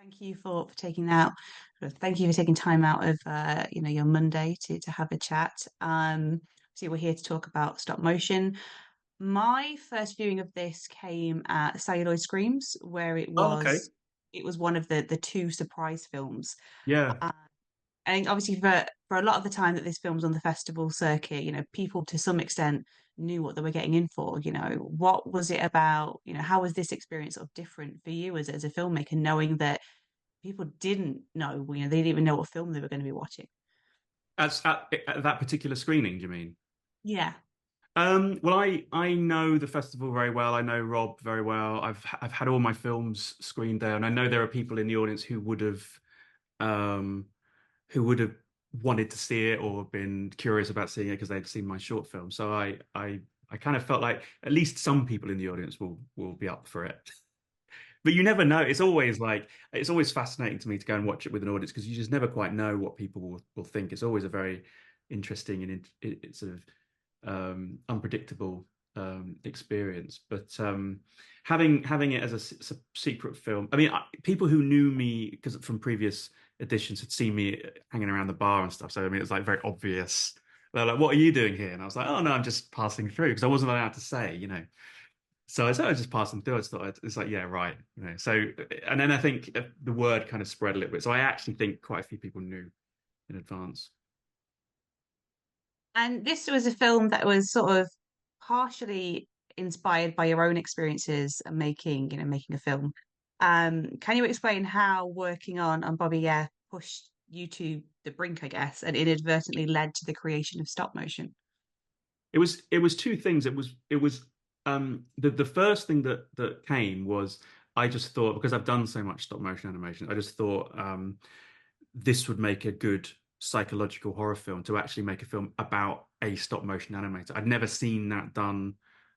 Thank you for taking out. Thank you for taking time out of your Monday to have a chat. So we're here to talk about stop motion. My first viewing of this came at Celluloid Screams, where it Oh, okay. was it was one of the two surprise films. Yeah. Uh, and obviously for a lot of the time that this film was on the festival circuit, people to some extent knew what they were getting in for. What was it about? How was this experience sort of different for you as a filmmaker, knowing that people didn't know, they didn't even know what film they were going to be watching. At that particular screening, do you mean? Yeah. Well, I know the festival very well. I know Rob very well. I've had all my films screened there, and I know there are people in the audience um, who would have wanted to see it or been curious about seeing it because they'd seen my short film. So I kind of felt like at least some people in the audience will be up for it. But you never know. It's always fascinating to me to go and watch it with an audience because you just never quite know what people will think. It's always a very interesting and it's sort of unpredictable experience. But having it as a secret film, I mean, people who knew me because from previous editions had seen me hanging around the bar and stuff. So I mean, it was like very obvious. They're like, "What are you doing here?" And I was like, "Oh no, I'm just passing through," because I wasn't allowed to say. So I was just passing through. I just thought it's like, yeah, right. So, and then I think the word kind of spread a little bit. So I actually think quite a few people knew in advance. And this was a film that was sort of partially inspired by your own experiences of making a film. Can you explain how working on Bobby Yeah pushed you to the brink, I guess, and inadvertently led to the creation of stop motion? It was two things. It was the first thing that came was I just thought because I've done so much stop motion animation, I just thought this would make a good psychological horror film to actually make a film about a stop motion animator. I'd never seen that done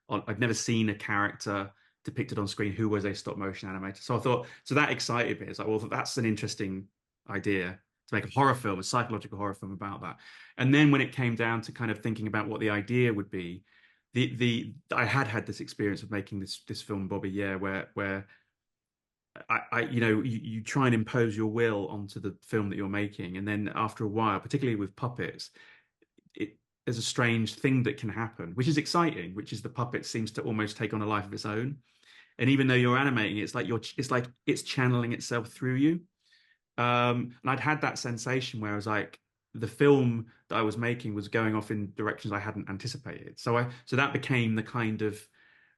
I'd never seen a character depicted on screen who was a stop motion animator. So I thought, so that excited me. It's like, well, that's an interesting idea to make a horror film, a psychological horror film about that. And then when it came down to kind of thinking about what the idea would be, the I had this experience of making this film, Bobby, yeah, where you try and impose your will onto the film that you're making, and then after a while, particularly with puppets, there's a strange thing that can happen, which is exciting, which is the puppet seems to almost take on a life of its own. And even though you're animating, it's like it's channeling itself through you. And I'd had that sensation where I was like, the film that I was making was going off in directions I hadn't anticipated. So that became the kind of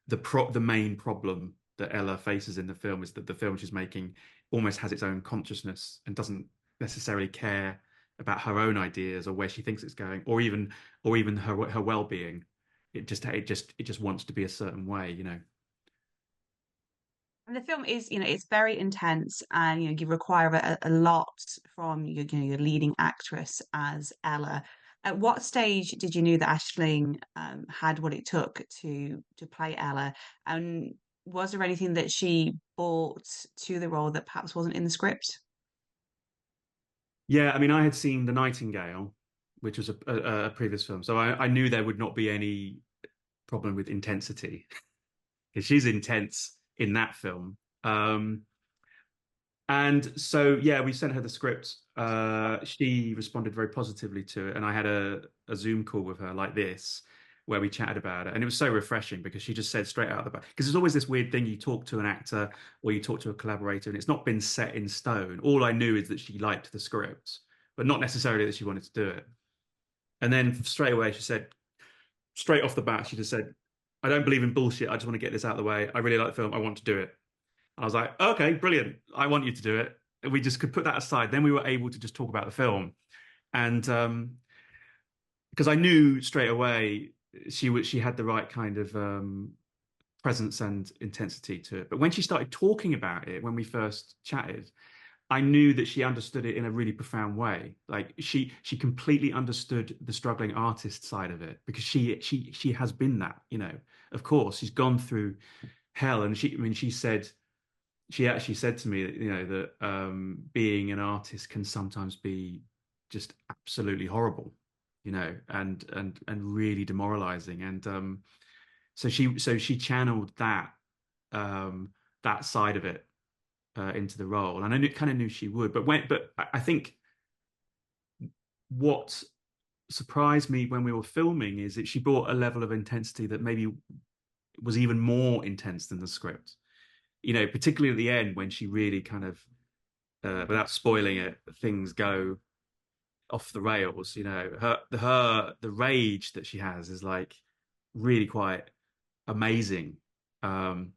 the main problem that Ella faces in the film is that the film she's making almost has its own consciousness and doesn't necessarily care about her own ideas or where she thinks it's going, or even her well-being. It just wants to be a certain way. And the film is, it's very intense, and you require a lot from your leading actress as Ella. At what stage did you know that Aisling had what it took to play Ella? And was there anything that she brought to the role that perhaps wasn't in the script? Yeah, I mean, I had seen The Nightingale, which was a previous film, so I knew there would not be any problem with intensity because she's intense in that film. And so, yeah, we sent her the script. She responded very positively to it, and I had a Zoom call with her like this, where we chatted about it, and it was so refreshing because she just said straight out of the back. Because there's always this weird thing: you talk to an actor or you talk to a collaborator, and it's not been set in stone. All I knew is that she liked the script, but not necessarily that she wanted to do it. And then straight away, she said, straight off the bat, she just said, "I don't believe in bullshit. I just want to get this out of the way. I really like the film. I want to do it." I was like, okay, brilliant. I want you to do it. And we just could put that aside. Then we were able to just talk about the film. And because I knew straight away she had the right kind of presence and intensity to it. But when she started talking about it, when we first chatted, I knew that she understood it in a really profound way. Like she completely understood the struggling artist side of it because she has been that. Of course, she's gone through hell. And she actually said to me that that being an artist can sometimes be just absolutely horrible, and really demoralizing. And so she channeled that side of it into the role, and kind of knew she would. But I think what surprised me when we were filming is that she brought a level of intensity that maybe was even more intense than the script. Particularly at the end when she really kind of, without spoiling it, things go off the rails. The rage that she has is like really quite amazing. Um,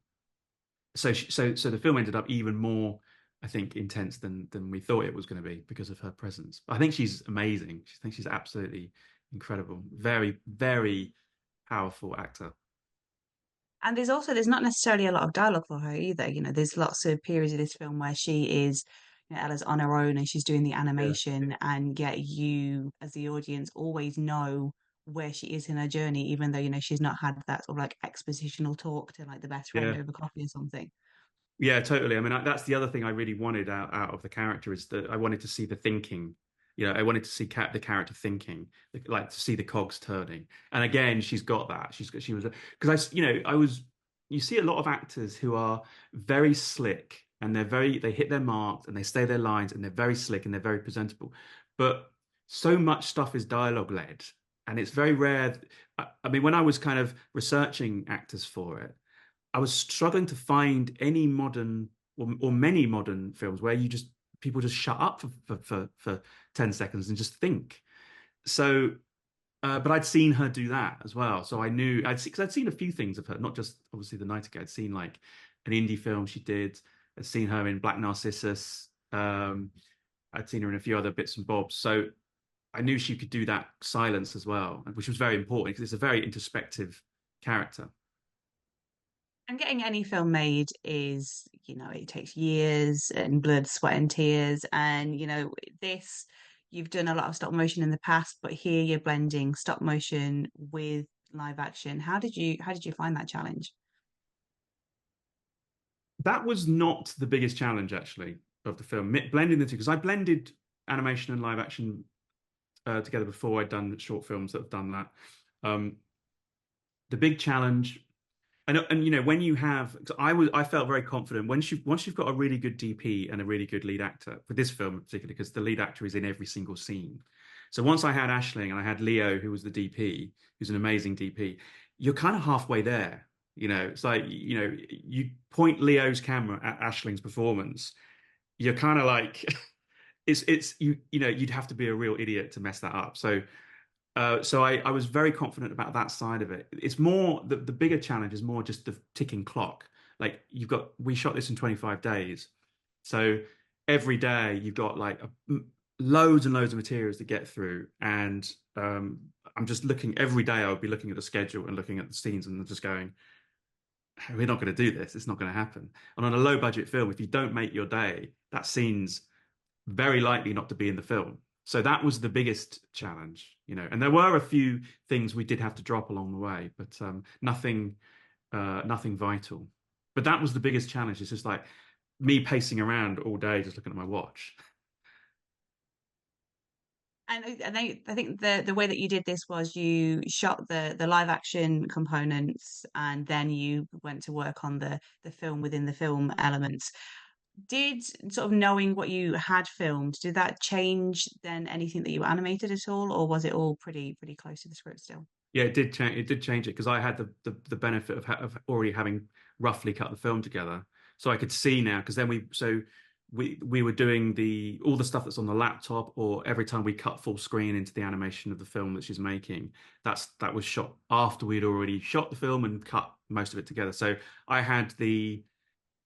so the film ended up even more, I think, intense than we thought it was going to be because of her presence. But I think she's amazing. I think she's absolutely incredible. Very, very powerful actor. And there's not necessarily a lot of dialogue for her either. There's lots of periods of this film where she is, Ella's on her own and she's doing the Yeah. animation, and yet you, as the audience, always know where she is in her journey, even though, she's not had that sort of like expositional talk to like the best friend Yeah. over coffee or something. Yeah, totally. I mean, that's the other thing I really wanted out of the character is that I wanted to see the thinking. I wanted to see the character thinking, like to see the cogs turning. And again, she's got that. She was because you see a lot of actors who are very slick and they hit their marks and they stay their lines and they're very slick and they're very presentable. But so much stuff is dialogue led, and it's very rare. I mean, when I was kind of researching actors for it, I was struggling to find any modern or many modern films where people just shut up for 10 seconds and just think. So, but I'd seen her do that as well. So I knew because I'd seen a few things of her, not just obviously The Nightingale. I'd seen like an indie film she did. I'd seen her in Black Narcissus. I'd seen her in a few other bits and bobs. So I knew she could do that silence as well, which was very important because it's a very introspective character. And getting any film made is, it takes years and blood, sweat, and tears. And, this, you've done a lot of stop motion in the past, but here you're blending stop motion with live action. How did you find that challenge? That was not the biggest challenge actually of the film, blending the two, because I blended animation and live action together before. I'd done short films that have done that. Um, the big challenge, and when you have, 'cause I felt very confident once you've got a really good DP and a really good lead actor for this film in particular, because the lead actor is in every single scene. So once I had Ashling and I had Leo, who was the DP, who's an amazing DP, you're kind of halfway there. It's like, you point Leo's camera at Ashling's performance, you're kind of like, you'd have to be a real idiot to mess that up. So I was very confident about that side of it. It's more the bigger challenge is more just the ticking clock. Like we shot this in 25 days. So every day you've got like loads and loads of materials to get through. And I'm just looking every day, I would be looking at the schedule and looking at the scenes and just going, we're not going to do this. It's not going to happen. And on a low budget film, if you don't make your day, that scene's very likely not to be in the film. So that was the biggest challenge, and there were a few things we did have to drop along the way, but nothing vital. But that was the biggest challenge. It's just like me pacing around all day, just looking at my watch. And I think the way that you did this was you shot the live action components, and then you went to work on the film within the film elements. Did sort of knowing what you had filmed, did that change then anything that you animated at all, or was it all pretty close to the script still? Yeah, it did change. It did change it because I had the benefit of already having roughly cut the film together, so I could see now. Because then we were doing all the stuff that's on the laptop, or every time we cut full screen into the animation of the film that she's making, that was shot after we'd already shot the film and cut most of it together. So I had the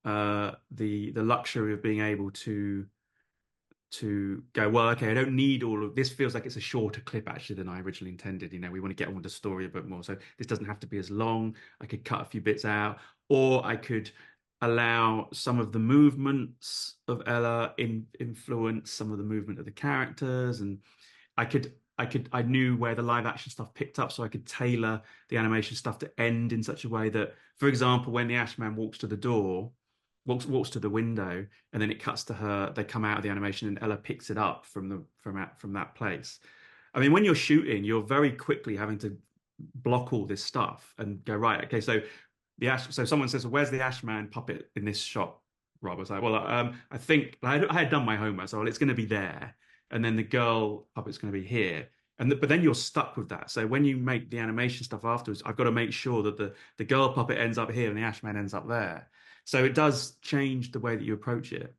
luxury of being able to go, well, okay, I don't need all of this. Feels like it's a shorter clip actually than I originally intended. We want to get on with the story a bit more, so this doesn't have to be as long. I could cut a few bits out, or I could allow some of the movements of Ella influence some of the movement of the characters, and I knew where the live action stuff picked up, so I could tailor the animation stuff to end in such a way that, for example, when the Ashman walks to the door, walks to the window, and then it cuts to her. They come out of the animation, and Ella picks it up from that place. I mean, when you're shooting, you're very quickly having to block all this stuff and go, right, okay, so so someone says, well, where's the Ashman puppet in this shot? Rob. I was like, well, I think I had done my homework, so well, it's going to be there, and then the girl puppet's going to be here, but then you're stuck with that. So when you make the animation stuff afterwards, I've got to make sure that the girl puppet ends up here and the Ashman ends up there. So it does change the way that you approach it.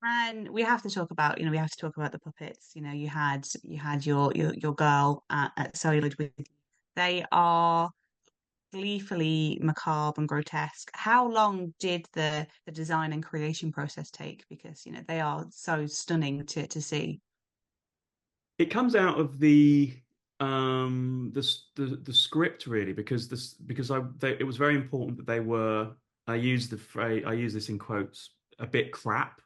And we have to talk about, we have to talk about the puppets. You had your girl at Celluloid with you. They are gleefully macabre and grotesque. How long did the design and creation process take? Because, they are so stunning to see. It comes out of the script really because it was very important that they were I use this in quotes a bit crap,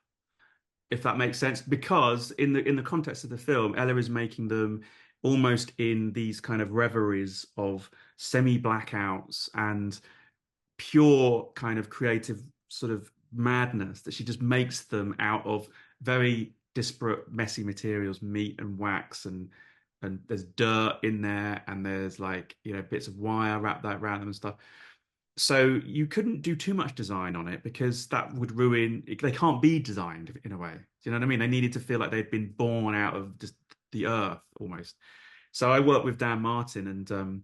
if that makes sense, because in the context of the film, Ella is making them almost in these kind of reveries of semi blackouts and pure kind of creative sort of madness that she just makes them out of very disparate, messy materials, meat and wax, and there's dirt in there, and there's like bits of wire wrapped that around them and stuff. So you couldn't do too much design on it because that would ruin. They can't be designed in a way. Do you know what I mean? They needed to feel like they'd been born out of just the earth almost. So I worked with Dan Martin, and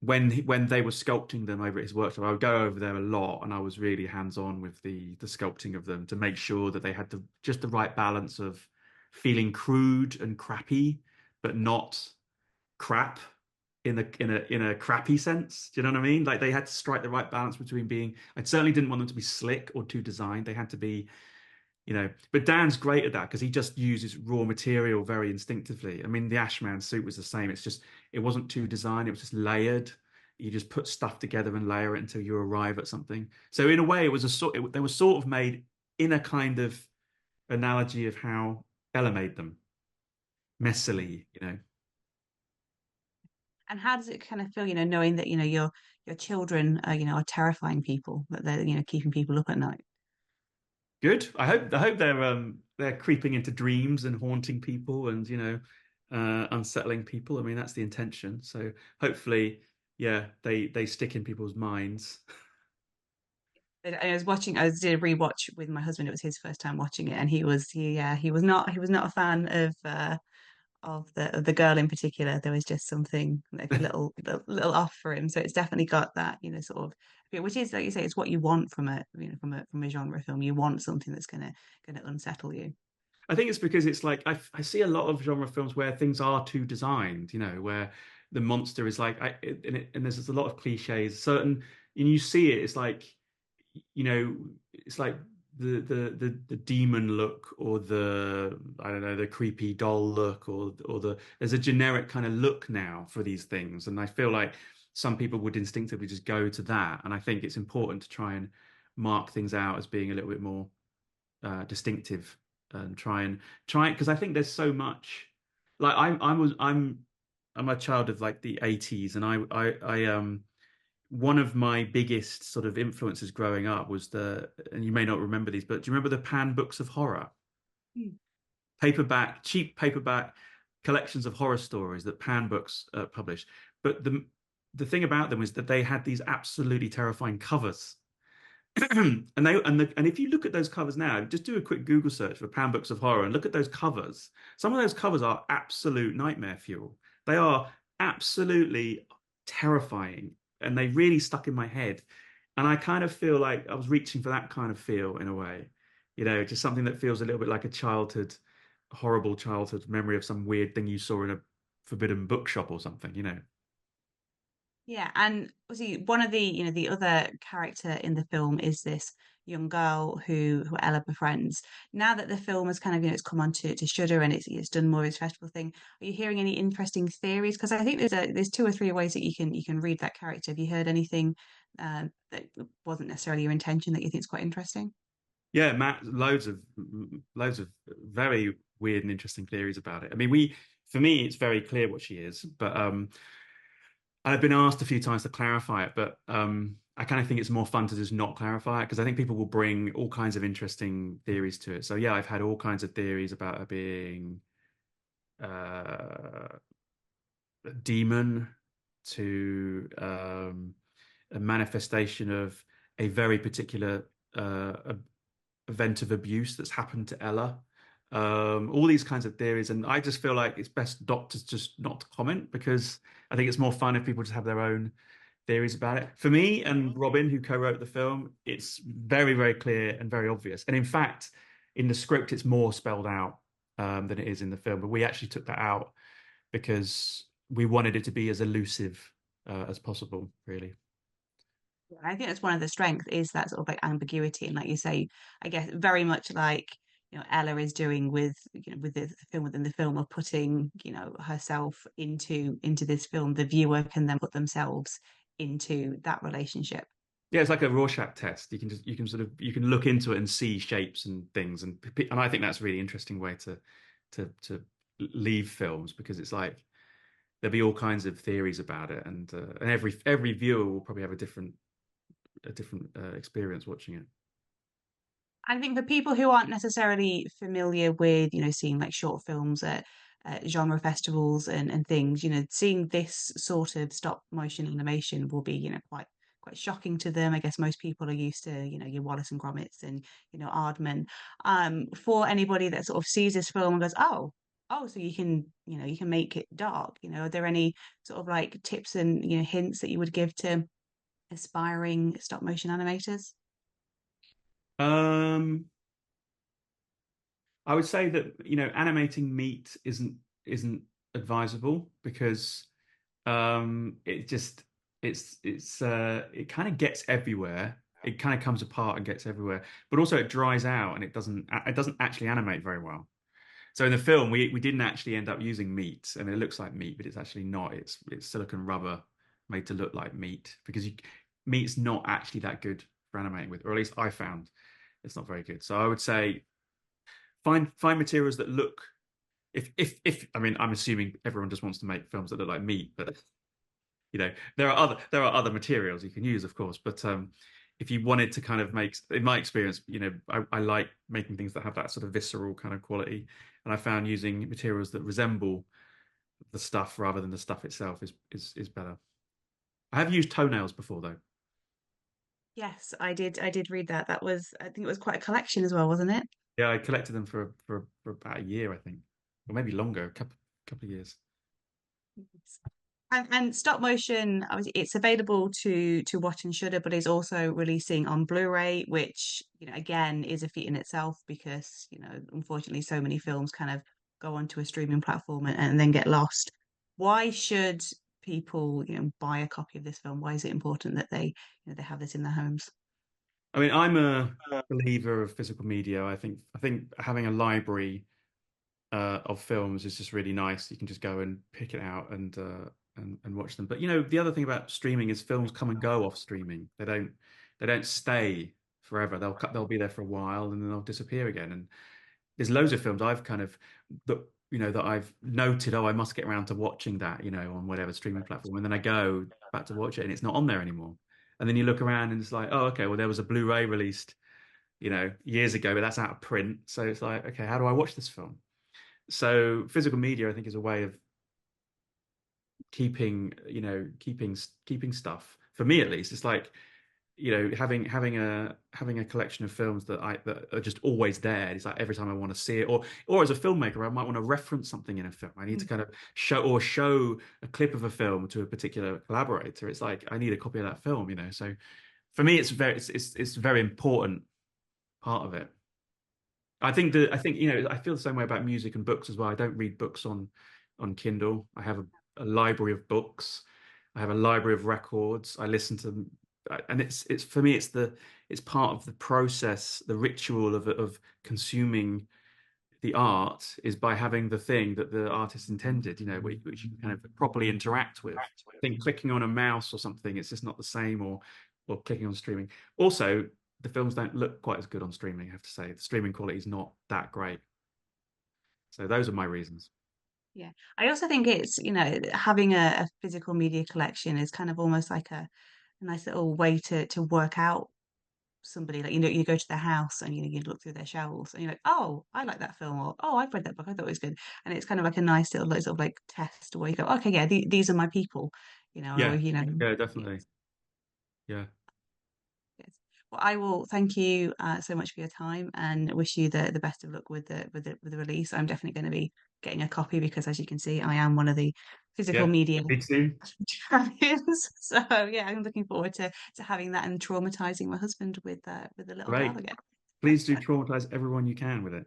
when they were sculpting them over at his workshop, I would go over there a lot, and I was really hands-on with the sculpting of them to make sure that they had just the right balance of feeling crude and crappy, but not crap in a crappy sense. Do you know what I mean? Like they had to strike the right balance between being. I certainly didn't want them to be slick or too designed. They had to be, But Dan's great at that because he just uses raw material very instinctively. I mean, the Ashman suit was the same. It wasn't too designed. It was just layered. You just put stuff together and layer it until you arrive at something. So in a way, they were sort of made in a kind of analogy of how Ella made them, messily. And how does it kind of feel, knowing that, your children are terrifying people, that they're, keeping people up at night? Good. I hope they're creeping into dreams and haunting people and unsettling people. I mean that's the intention. So hopefully, yeah, they stick in people's minds. I did a rewatch with my husband. It was his first time watching it, and he was not a fan of the girl in particular. There was just something like a little off for him. So it's definitely got that, sort of, which is like you say, it's what you want from a genre film. You want something that's gonna unsettle you. I think it's because it's like I see a lot of genre films where things are too designed, where the monster is like and there's just a lot of cliches. And you see it, it's like you know, it's like the demon look or the I don't know the creepy doll look or there's a generic kind of look now for these things, and I feel like some people would instinctively just go to that, and I think it's important to try and mark things out as being a little bit more distinctive and try because I think there's so much like I'm a child of like the 80s, and I one of my biggest sort of influences growing up was and you may not remember these, but do you remember the Pan books of horror? Hmm. Cheap paperback collections of horror stories that Pan books published. But the thing about them is that they had these absolutely terrifying covers. And if you look at those covers now, just do a quick Google search for Pan books of horror and look at those covers. Some of those covers are absolute nightmare fuel. They are absolutely terrifying, and they really stuck in my head. And I kind of feel like I was reaching for that kind of feel in a way, just something that feels a little bit like a horrible childhood memory of some weird thing you saw in a forbidden bookshop or something. Yeah, and see, one of the other character in the film is this young girl who Ella befriends. Now that the film has kind of, it's come on to Shudder and it's done more of its festival thing, are you hearing any interesting theories? Because I think there's two or three ways that you can read that character. Have you heard anything that wasn't necessarily your intention that you think is quite interesting? Yeah, Matt, loads of very weird and interesting theories about it. I mean, for me, it's very clear what she is, but I've been asked a few times to clarify it, but I kind of think it's more fun to just not clarify it because I think people will bring all kinds of interesting theories to it. So yeah, I've had all kinds of theories about her being uh, a demon to a manifestation of a very particular event of abuse that's happened to Ella. All these kinds of theories, and I just feel like it's best doctors just not to comment because I think it's more fun if people just have their own theories about it. For me and Robin, who co-wrote the film, it's very, very clear and very obvious. And in fact, in the script, it's more spelled out than it is in the film. But we actually took that out because we wanted it to be as elusive as possible, really. Yeah, I think that's one of the strengths is that sort of like ambiguity, and like you say, I guess very much like Ella is doing with with the film within the film of putting herself into this film. The viewer can then put themselves into that relationship. Yeah, it's like a Rorschach test. You can look into it and see shapes and things, and I think that's a really interesting way to leave films because it's like there'll be all kinds of theories about it, and every viewer will probably have a different experience watching it. I think for people who aren't necessarily familiar with, seeing like short films at genre festivals and things, seeing this sort of stop motion animation will be, quite shocking to them. I guess most people are used to, your Wallace and Gromits and, Aardman. For anybody that sort of sees this film and goes, oh, so you can make it dark. Are there any sort of like tips and, hints that you would give to aspiring stop motion animators? Um, I would say that animating meat isn't advisable because it just it kind of gets everywhere. It kind of comes apart and gets everywhere, but also it dries out and it doesn't actually animate very well. So in the film, we didn't actually end up using meat, and it looks like meat, but it's actually not. It's silicone rubber made to look like meat because meat's not actually that good for animating with, or at least I found it's not very good. So I would say find materials that look if I mean I'm assuming everyone just wants to make films that look like meat, but there are other materials you can use, of course. But if you wanted to kind of make, in my experience, I like making things that have that sort of visceral kind of quality, and I found using materials that resemble the stuff rather than the stuff itself is better. I have used toenails before though. Yes, I did. I did read that. That was, I think it was quite a collection as well, wasn't it? Yeah, I collected them for about a year, I think, or maybe longer, a couple of years. Yes. And stop motion, obviously, it's available to watch in Shudder, but is also releasing on Blu-ray, which again is a feat in itself because unfortunately so many films kind of go onto a streaming platform and then get lost. Why should people buy a copy of this film? Why is it important that they have this in their homes? I mean, I'm a believer of physical media. I think having a library of films is just really nice. You can just go and pick it out and watch them. But the other thing about streaming is films come and go off streaming. They don't stay forever. They'll be there for a while and then they'll disappear again. And there's loads of films I've kind of that I've noted. Oh, I must get around to watching that. On whatever streaming platform, and then I go back to watch it and it's not on there anymore. And then you look around and it's like, oh, okay, well there was a Blu-ray released years ago, but that's out of print. So it's like, okay, how do I watch this film? So physical media, I think, is a way of keeping stuff. For me, at least, it's like having a collection of films that are just always there. It's like every time I want to see it, or as a filmmaker, I might want to reference something in a film. I need to kind of show a clip of a film to a particular collaborator. It's like I need a copy of that film. So for me, it's a very important part of it. I think I feel the same way about music and books as well. I don't read books on Kindle. I have a library of books. I have a library of records. I listen to them, and it's for me it's part of the process, the ritual of consuming the art is by having the thing that the artist intended. Which you can kind of properly interact with. I think clicking on a mouse or something, it's just not the same, or clicking on streaming. Also, the films don't look quite as good on streaming, I have to say. The streaming quality is not that great. So those are my reasons. Yeah. I also think it's, having a physical media collection is kind of almost like a nice little way to work out somebody. Like, you go to their house and you look through their shelves and you're like, oh, I like that film, or oh, I've read that book, I thought it was good. And it's kind of like a nice little sort of like test where you go, okay, yeah, these are my people, or Yeah, yeah, yes. definitely. Yeah. Yes. Well, I will thank you so much for your time and wish you the best of luck with the release. I'm definitely going to be getting a copy because, as you can see, I am one of the physical Yeah, media me too. champions. So yeah, I'm looking forward to having that and traumatizing my husband with the little girl Great. again. Please do traumatize everyone you can with it.